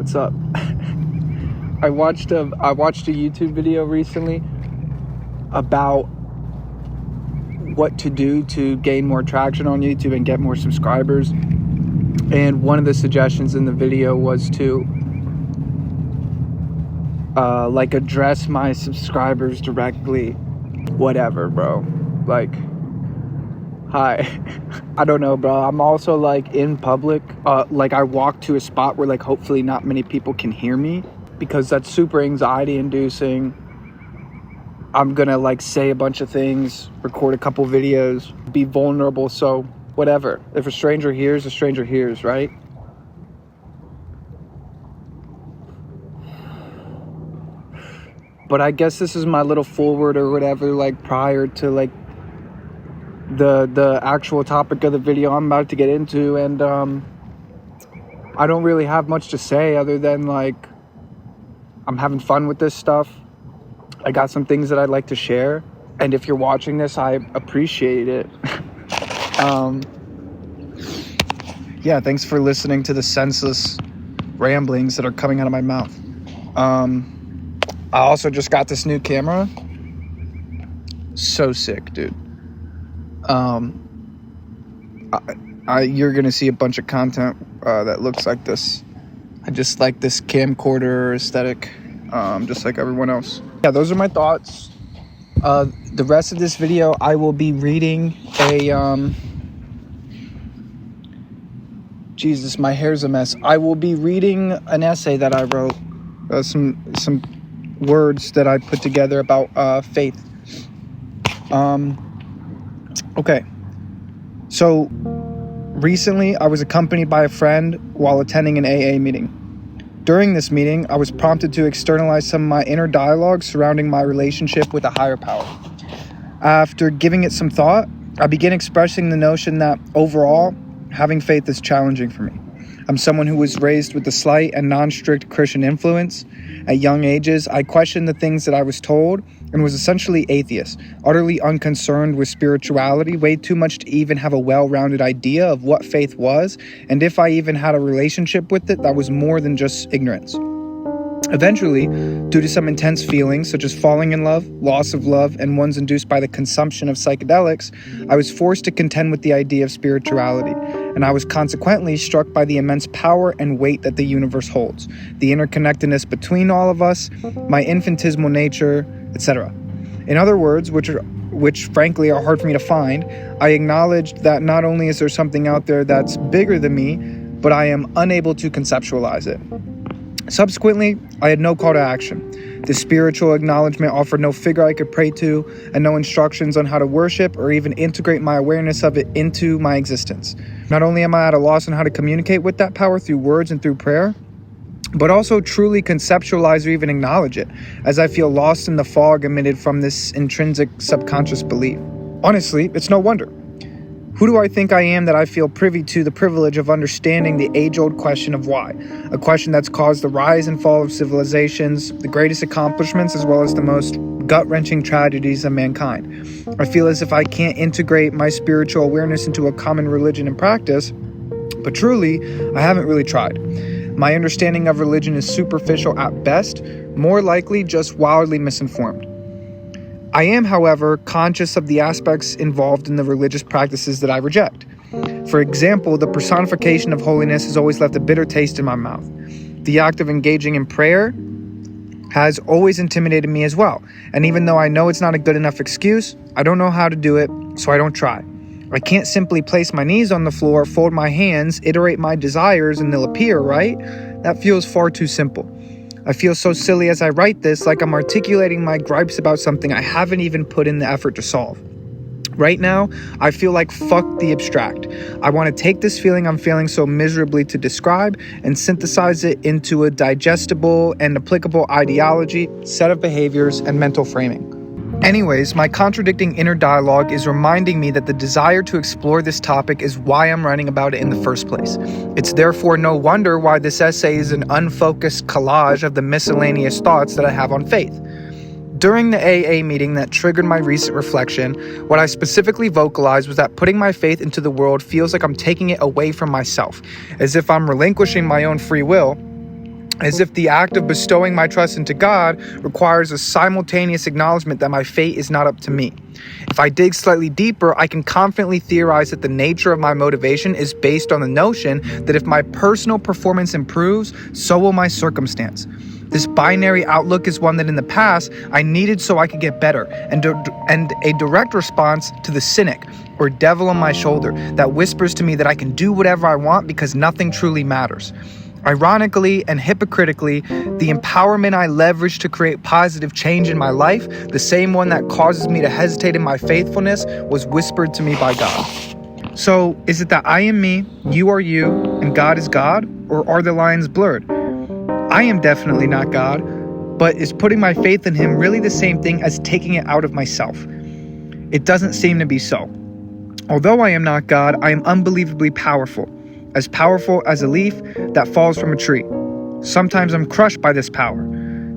What's up? I watched a YouTube video recently about what to do to gain more traction on YouTube and get more subscribers. And one of the suggestions in the video was to address my subscribers directly. Whatever, bro. Like, hi. I don't know, bro. I'm also in public. I walk to a spot where hopefully not many people can hear me, because that's super anxiety inducing. I'm gonna say a bunch of things, record a couple videos, be vulnerable. So whatever. If a stranger hears, right? But I guess this is my little forward or whatever, prior to the actual topic of the video I'm about to get into. And I don't really have much to say other than I'm having fun with this stuff. I got some things that I'd like to share, and if you're watching this, I appreciate it. Yeah, thanks for listening to the senseless ramblings that are coming out of my mouth. I also just got this new camera. So sick, dude. You're gonna see a bunch of content that looks like this. I just like this camcorder aesthetic, just like everyone else. Yeah, those are my thoughts. The rest of this video, I will be reading Jesus, my hair's a mess. I will be reading an essay that I wrote, some words that I put together about faith. Okay. So recently, I was accompanied by a friend while attending an AA meeting. During this meeting, I was prompted to externalize some of my inner dialogue surrounding my relationship with a higher power. After giving it some thought, I began expressing the notion that overall, having faith is challenging for me. I'm someone who was raised with a slight and non-strict Christian influence. At young ages, I questioned the things that I was told and was essentially atheist, utterly unconcerned with spirituality, way too much to even have a well-rounded idea of what faith was, and if I even had a relationship with it, that was more than just ignorance. Eventually, due to some intense feelings such as falling in love, loss of love, and ones induced by the consumption of psychedelics, I was forced to contend with the idea of spirituality, and I was consequently struck by the immense power and weight that the universe holds, the interconnectedness between all of us, my infinitesimal nature, etc. In other words, which frankly are hard for me to find, I acknowledged that not only is there something out there that's bigger than me, but I am unable to conceptualize it. Subsequently, I had no call to action. The spiritual acknowledgement offered no figure I could pray to, and no instructions on how to worship or even integrate my awareness of it into my existence. Not only am I at a loss on how to communicate with that power through words and through prayer, but also truly conceptualize or even acknowledge it, as I feel lost in the fog emitted from this intrinsic subconscious belief. Honestly, it's no wonder. Who do I think I am that I feel privy to the privilege of understanding the age-old question of why? A question that's caused the rise and fall of civilizations, the greatest accomplishments, as well as the most gut-wrenching tragedies of mankind. I feel as if I can't integrate my spiritual awareness into a common religion and practice, but truly, I haven't really tried. My understanding of religion is superficial at best, more likely just wildly misinformed. I am, however, conscious of the aspects involved in the religious practices that I reject. For example, the personification of holiness has always left a bitter taste in my mouth. The act of engaging in prayer has always intimidated me as well. And even though I know it's not a good enough excuse, I don't know how to do it, so I don't try. I can't simply place my knees on the floor, fold my hands, iterate my desires, and they'll appear, right? That feels far too simple. I feel so silly as I write this, like I'm articulating my gripes about something I haven't even put in the effort to solve. Right now, I feel like fuck the abstract. I want to take this feeling I'm feeling so miserably to describe and synthesize it into a digestible and applicable ideology, set of behaviors, and mental framing. Anyways, my contradicting inner dialogue is reminding me that the desire to explore this topic is why I'm writing about it in the first place. It's therefore no wonder why this essay is an unfocused collage of the miscellaneous thoughts that I have on faith. During the AA meeting that triggered my recent reflection, what I specifically vocalized was that putting my faith into the world feels like I'm taking it away from myself, as if I'm relinquishing my own free will as if the act of bestowing my trust into God requires a simultaneous acknowledgement that my fate is not up to me. If I dig slightly deeper, I can confidently theorize that the nature of my motivation is based on the notion that if my personal performance improves, so will my circumstance. This binary outlook is one that in the past I needed so I could get better, and a direct response to the cynic or devil on my shoulder that whispers to me that I can do whatever I want because nothing truly matters. Ironically and hypocritically, the empowerment I leverage to create positive change in my life, the same one that causes me to hesitate in my faithfulness, was whispered to me by God. So, is it that I am me, you are you, and God is God? Or are the lines blurred? I am definitely not God, but is putting my faith in Him really the same thing as taking it out of myself? It doesn't seem to be so. Although I am not God, I am unbelievably powerful as a leaf that falls from a tree. Sometimes I'm crushed by this power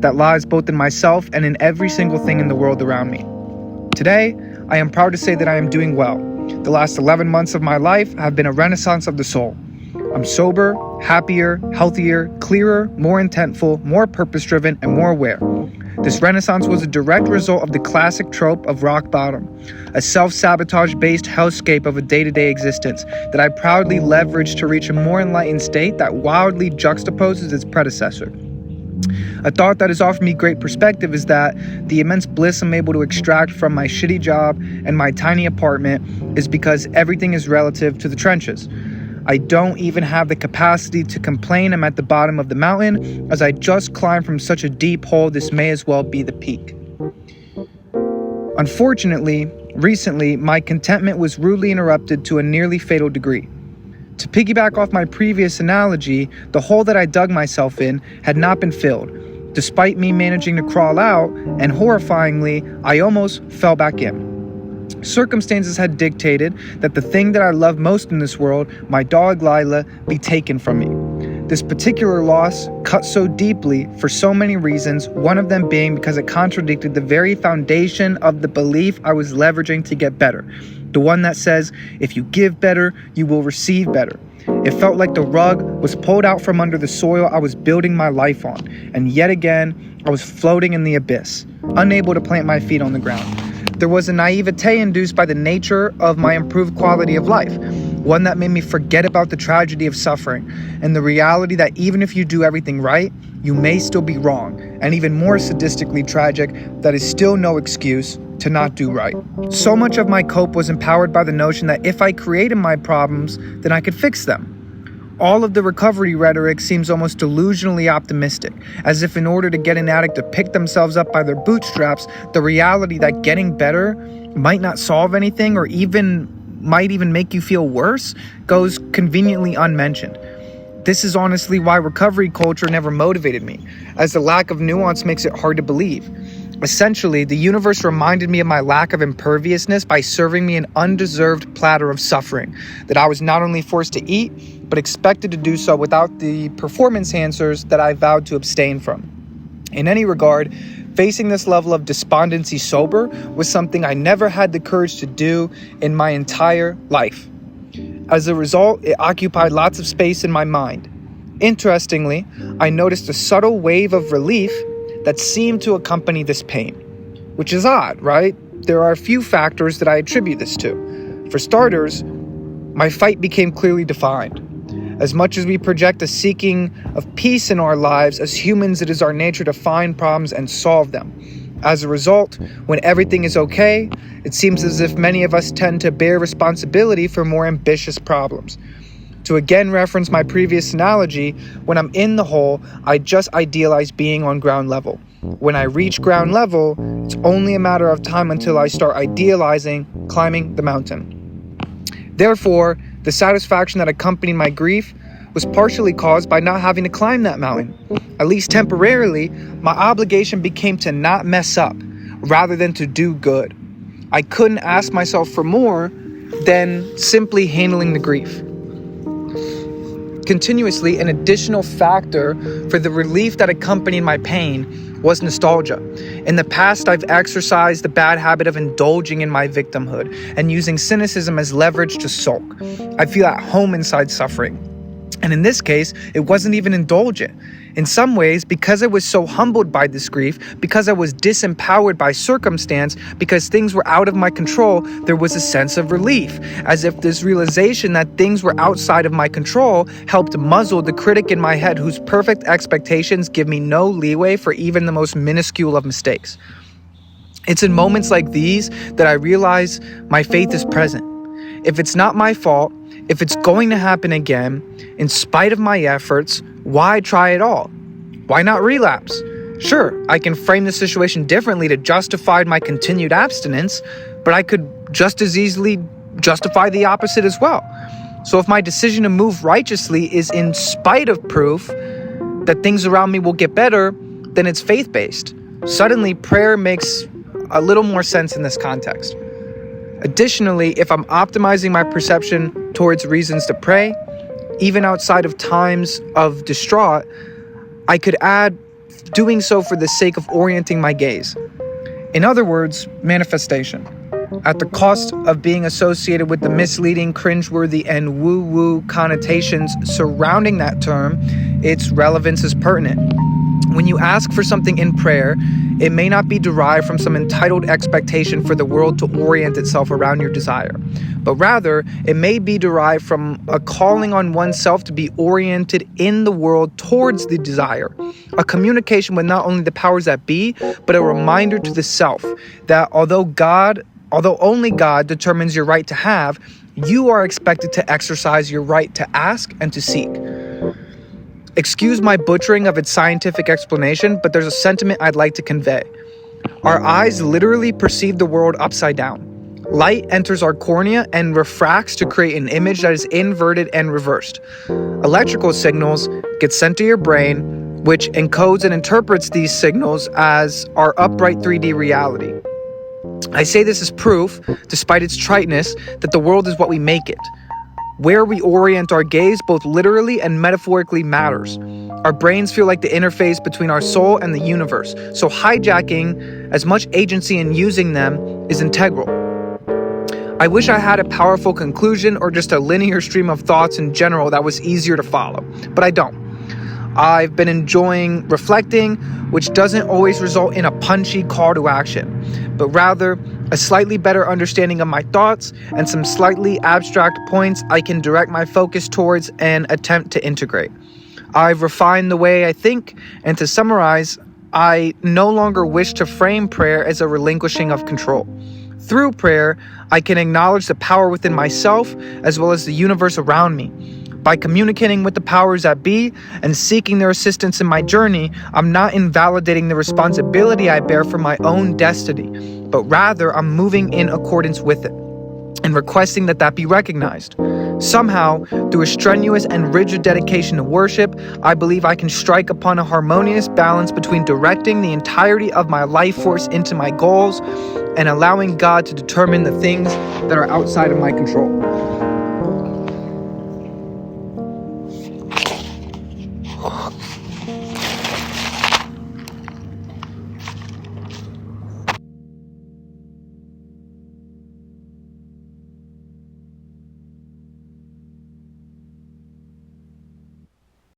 that lies both in myself and in every single thing in the world around me. Today, I am proud to say that I am doing well. The last 11 months of my life have been a renaissance of the soul. I'm sober, happier, healthier, clearer, more intentful, more purpose-driven, and more aware. This renaissance was a direct result of the classic trope of rock bottom, a self-sabotage-based hellscape of a day-to-day existence that I proudly leveraged to reach a more enlightened state that wildly juxtaposes its predecessor. A thought that has offered me great perspective is that the immense bliss I'm able to extract from my shitty job and my tiny apartment is because everything is relative to the trenches. I don't even have the capacity to complain I'm at the bottom of the mountain, as I just climbed from such a deep hole this may as well be the peak. Unfortunately, recently, my contentment was rudely interrupted to a nearly fatal degree. To piggyback off my previous analogy, the hole that I dug myself in had not been filled, despite me managing to crawl out, and horrifyingly, I almost fell back in. Circumstances had dictated that the thing that I love most in this world, my dog Lila, be taken from me. This particular loss cut so deeply for so many reasons, one of them being because it contradicted the very foundation of the belief I was leveraging to get better. The one that says, if you give better, you will receive better. It felt like the rug was pulled out from under the soil I was building my life on, and yet again, I was floating in the abyss, unable to plant my feet on the ground. There was a naivete induced by the nature of my improved quality of life, one that made me forget about the tragedy of suffering and the reality that even if you do everything right, you may still be wrong, and even more sadistically tragic, that is still no excuse to not do right. So much of my cope was empowered by the notion that if I created my problems, then I could fix them. All of the recovery rhetoric seems almost delusionally optimistic, as if in order to get an addict to pick themselves up by their bootstraps, the reality that getting better might not solve anything or might even make you feel worse goes conveniently unmentioned. This is honestly why recovery culture never motivated me, as the lack of nuance makes it hard to believe. Essentially, the universe reminded me of my lack of imperviousness by serving me an undeserved platter of suffering that I was not only forced to eat, but expected to do so without the performance enhancers that I vowed to abstain from. In any regard, facing this level of despondency sober was something I never had the courage to do in my entire life. As a result, it occupied lots of space in my mind. Interestingly, I noticed a subtle wave of relief that seemed to accompany this pain, which is odd, right? There are a few factors that I attribute this to. For starters, my fight became clearly defined. As much as we project a seeking of peace in our lives, as humans, it is our nature to find problems and solve them. As a result, when everything is okay, it seems as if many of us tend to bear responsibility for more ambitious problems. To again reference my previous analogy, when I'm in the hole, I just idealize being on ground level. When I reach ground level, it's only a matter of time until I start idealizing climbing the mountain. Therefore, the satisfaction that accompanied my grief was partially caused by not having to climb that mountain. At least temporarily, my obligation became to not mess up, rather than to do good. I couldn't ask myself for more than simply handling the grief. Continuously, an additional factor for the relief that accompanied my pain was nostalgia. In the past, I've exercised the bad habit of indulging in my victimhood and using cynicism as leverage to sulk. I feel at home inside suffering. And in this case, it wasn't even indulgent. In some ways, because I was so humbled by this grief, because I was disempowered by circumstance, because things were out of my control, there was a sense of relief, as if this realization that things were outside of my control helped muzzle the critic in my head whose perfect expectations give me no leeway for even the most minuscule of mistakes. It's in moments like these that I realize my faith is present. If it's not my fault, if it's going to happen again, in spite of my efforts, why try at all? Why not relapse? Sure, I can frame the situation differently to justify my continued abstinence, but I could just as easily justify the opposite as well. So if my decision to move righteously is in spite of proof that things around me will get better, then it's faith-based. Suddenly, prayer makes a little more sense in this context. Additionally, if I'm optimizing my perception towards reasons to pray, even outside of times of distraught, I could add doing so for the sake of orienting my gaze. In other words, manifestation. At the cost of being associated with the misleading, cringeworthy, and woo-woo connotations surrounding that term, its relevance is pertinent. When you ask for something in prayer, it may not be derived from some entitled expectation for the world to orient itself around your desire, but rather it may be derived from a calling on oneself to be oriented in the world towards the desire, a communication with not only the powers that be, but a reminder to the self that although only God determines your right to have, you are expected to exercise your right to ask and to seek. Excuse my butchering of its scientific explanation, but there's a sentiment I'd like to convey. Our eyes literally perceive the world upside down. Light enters our cornea and refracts to create an image that is inverted and reversed. Electrical signals get sent to your brain, which encodes and interprets these signals as our upright 3D reality. I say this as proof, despite its triteness, that the world is what we make it. Where we orient our gaze, both literally and metaphorically, matters. Our brains feel like the interface between our soul and the universe, so hijacking as much agency in using them is integral. I wish I had a powerful conclusion or just a linear stream of thoughts in general that was easier to follow, but I don't. I've been enjoying reflecting, which doesn't always result in a punchy call to action, but rather a slightly better understanding of my thoughts and some slightly abstract points I can direct my focus towards and attempt to integrate. I've refined the way I think, and to summarize, I no longer wish to frame prayer as a relinquishing of control. Through prayer, I can acknowledge the power within myself as well as the universe around me. By communicating with the powers that be and seeking their assistance in my journey, I'm not invalidating the responsibility I bear for my own destiny, but rather I'm moving in accordance with it and requesting that be recognized. Somehow, through a strenuous and rigid dedication to worship, I believe I can strike upon a harmonious balance between directing the entirety of my life force into my goals and allowing God to determine the things that are outside of my control.